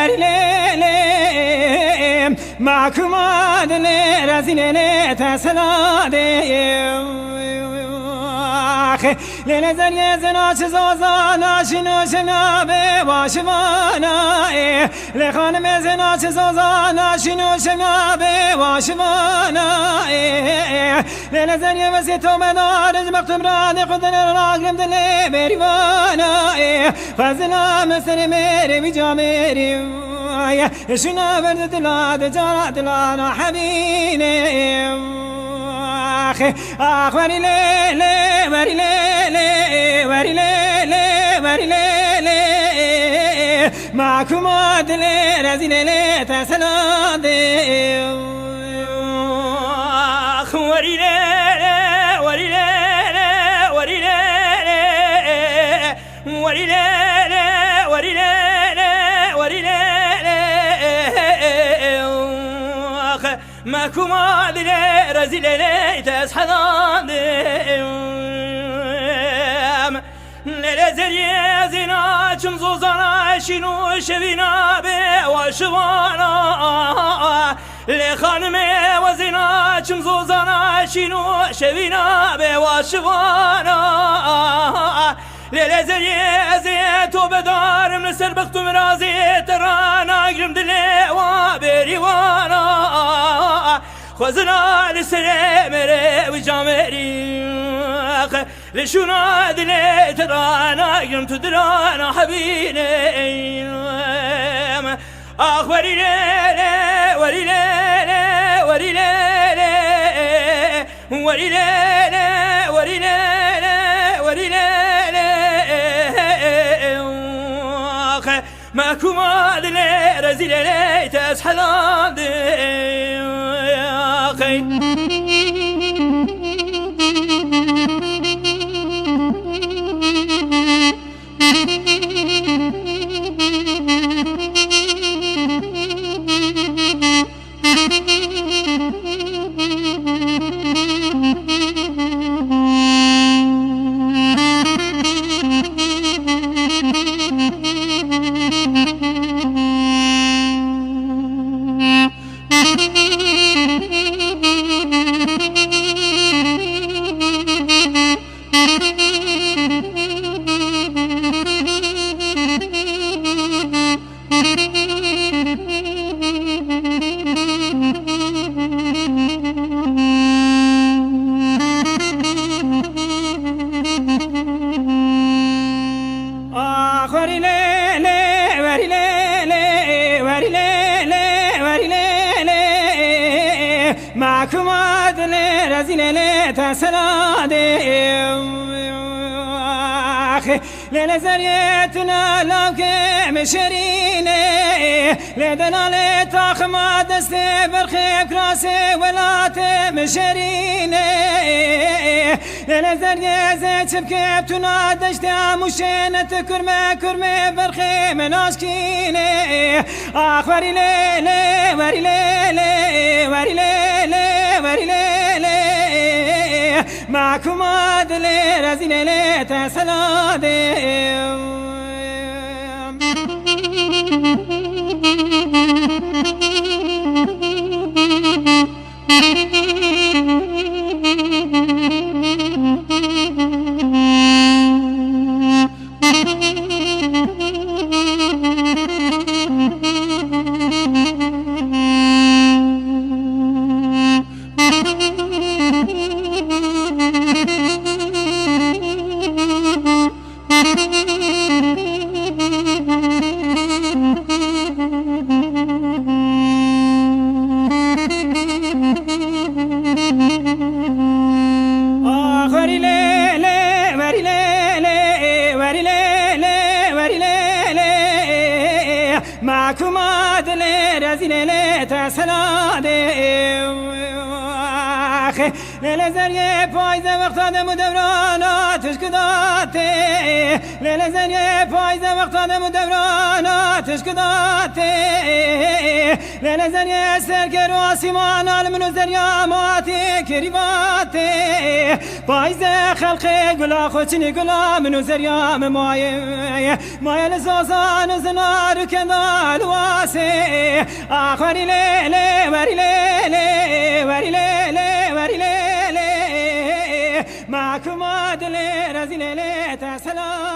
وريلي معكم عدل رزيلي تسلادي ليلة زنية زناش زوزانا شنو شنابي واشمانا لخانم زناش زوزانا شنو شنابي واشمانا ليلة زنية وسيتو مدارج مكتوب راني خدن الراقم دلي بريوانا فزنا مسري ميري بجا ميري شنا برد دلاد جارات لانا حبيني آخ وريلي وريلي معكم عدل رزيلي تسلادي آخ وريلي معكم عدل رزيلي تسحضاني للزرية زنا شمزوزنا شنو شبينا بي وشوانا لخانمي وزنا شمزوزنا شنو شبينا بي وشوانا للزرية زيتو بدار من السر بختم رازي ترانا قرم دلي وبريوانا خوزنا لسري مري وجامري لشونا دلي ترانا قرم تدرانا حبيني آخ وريلي معكم عدل رزيلي تسحلادي معكم عدل رزيلي تسلادي لنزريتنا لوك مشريني لدنا لتاخما دستي برخيب كراسي ولات مشريني لنزرية زيت بكيبتنا دشتا مشينة كرمي برخي مناشكيني آخ وريلي معكم عدل رزيلي تسلادي معكم عدل رزيلي تسلادي لیل زریه پایزه وقتا دم دورانا تشکداته لیل زریه پایزه وقتا دم دورانا تشکداته لیل زریه سرکر و آسیمان آلمن زریا ماتی کریواته پایزه خلق گلا خوچنی گلا منو زریا مایه مایه لزازان زنار کندال واسه آخری لیلی وری لیلی وری لیلی وری لیلی معكم دلي رزي ليلة سلام